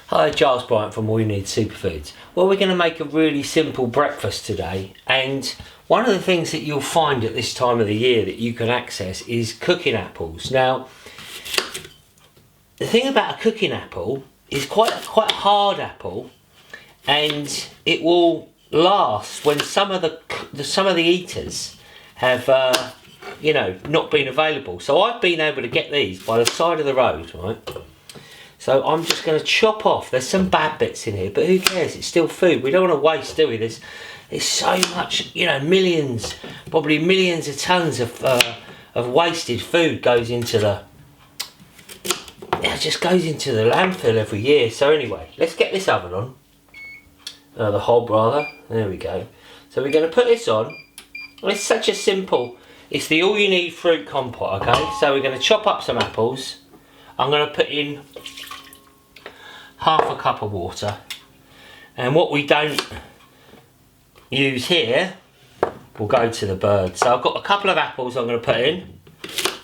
Hi, Giles Bryant from All You Need Superfoods. Well, we're going to make a really simple breakfast today, and one of the things that you'll find at this time of the year that you can access is cooking apples. Now, the thing about a cooking apple is quite a hard apple, and it will last when some of the eaters have not been available. So I've been able to get these by the side of the road, right? So I'm just going to chop off. There's some bad bits in here, but who cares? It's still food. We don't want to waste, do we? There's so much, millions, probably millions of tons of wasted food goes into the landfill every year. So anyway, let's get this oven on. The hob rather. There we go. So we're going to put this on. It's such a simple. It's the all you need fruit compote. Okay. So we're going to chop up some apples. I'm going to put in half a cup of water, and what we don't use here will go to the birds. So I've got a couple of apples I'm going to put in.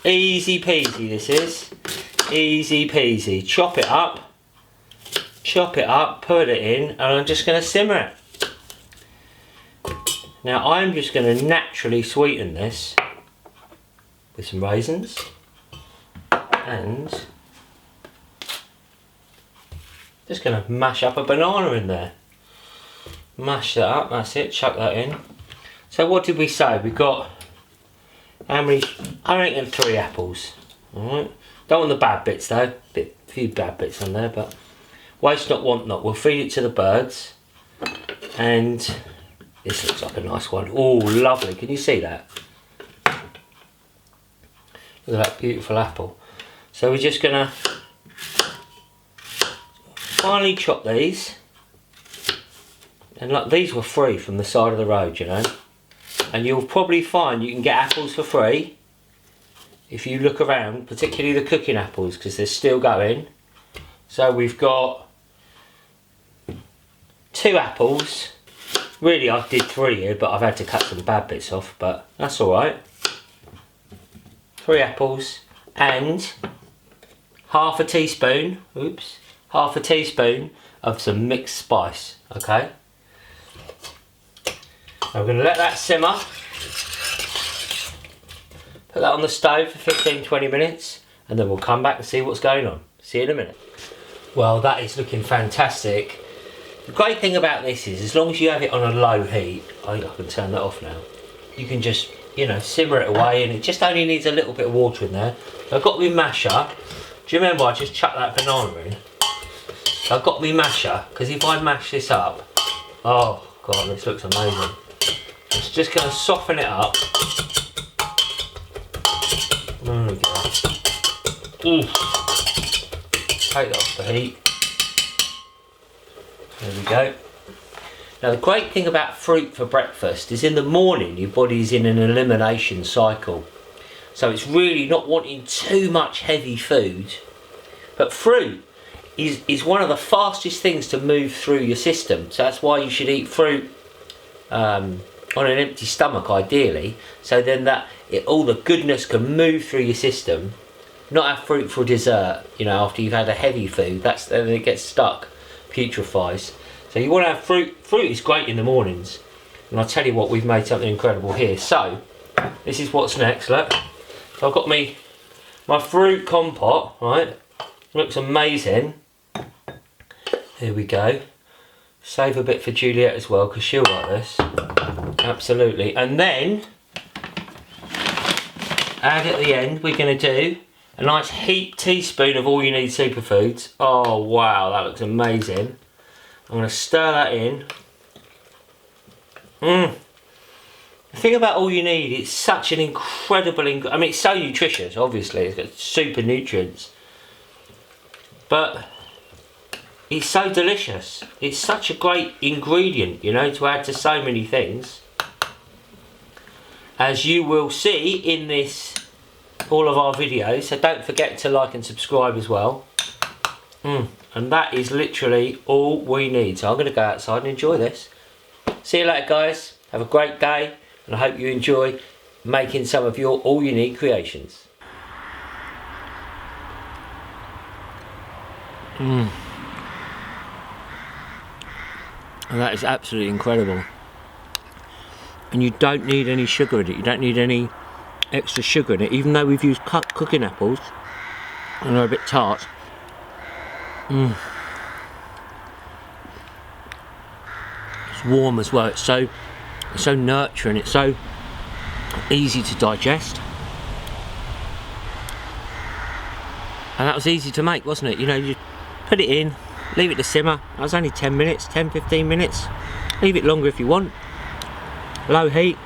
Easy peasy this is. Easy peasy. Chop it up, put it in, and I'm just going to simmer it. Now I'm just going to naturally sweeten this with some raisins and just going to mash up a banana in there. Mash that up, that's it, chuck that in. So what did we say? We got, how many? I reckon 3 apples. Alright. Don't want the bad bits though, a few bad bits on there, but waste not, want not. We'll feed it to the birds. And this looks like a nice one. Oh, lovely, can you see that? Look at that beautiful apple. So we're just going to finely chop these, and look, these were free from the side of the road, and you'll probably find you can get apples for free if you look around, particularly the cooking apples, because they're still going. So we've got 2 apples. Really I did 3 here, but I've had to cut some bad bits off, but that's alright. 3 apples and half a teaspoon of some mixed spice, okay? I'm going to let that simmer. Put that on the stove for 15-20 minutes, and then we'll come back and see what's going on. See you in a minute. Well, that is looking fantastic. The great thing about this is, as long as you have it on a low heat, I can turn that off now. You can just, simmer it away, and it just only needs a little bit of water in there. So I've got my masher. Do you remember I just chucked that banana in? I've got my masher, because if I mash this up, oh god, this looks amazing. It's just going to soften it up. There we go. Ooh. Take that off the heat. There we go. Now the great thing about fruit for breakfast is in the morning your body's in an elimination cycle. So it's really not wanting too much heavy food. But fruit is one of the fastest things to move through your system. So that's why you should eat fruit on an empty stomach ideally. So then all the goodness can move through your system. Not have fruit for dessert, after you've had a heavy food. Then it gets stuck, putrefies. So you want to have fruit. Fruit is great in the mornings. And I'll tell you what, we've made something incredible here. So, this is what's next, look. So I've got my fruit compote, right? Looks amazing. Here we go. Save a bit for Juliet as well, because she'll like this. Absolutely. And then, add at the end, we're going to do a nice heaped teaspoon of All You Need Superfoods. Oh wow, that looks amazing. I'm going to stir that in. The thing about All You Need, it's such an incredible, it's so nutritious, obviously, it's got super nutrients. But it's so delicious. It's such a great ingredient, to add to so many things. As you will see in all of our videos, so don't forget to like and subscribe as well. And that is literally all we need. So I'm going to go outside and enjoy this. See you later, guys. Have a great day, and I hope you enjoy making some of your all you need creations. And that is absolutely incredible. And you don't need any sugar in it. You don't need any extra sugar in it, even though we've used cut cooking apples and they're a bit tart. It's warm as well. It's so nurturing. It's so easy to digest. And that was easy to make, wasn't it? You know, you put it in, leave it to simmer. That was only 10 minutes, 10-15 minutes. Leave it longer if you want. Low heat.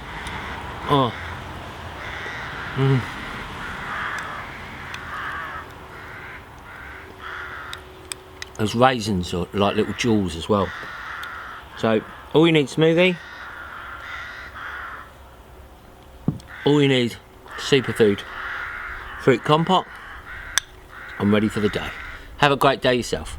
Oh. Those raisins are like little jewels as well. So, all you need smoothie. All you need superfood. Fruit compote. I'm ready for the day. Have a great day yourself.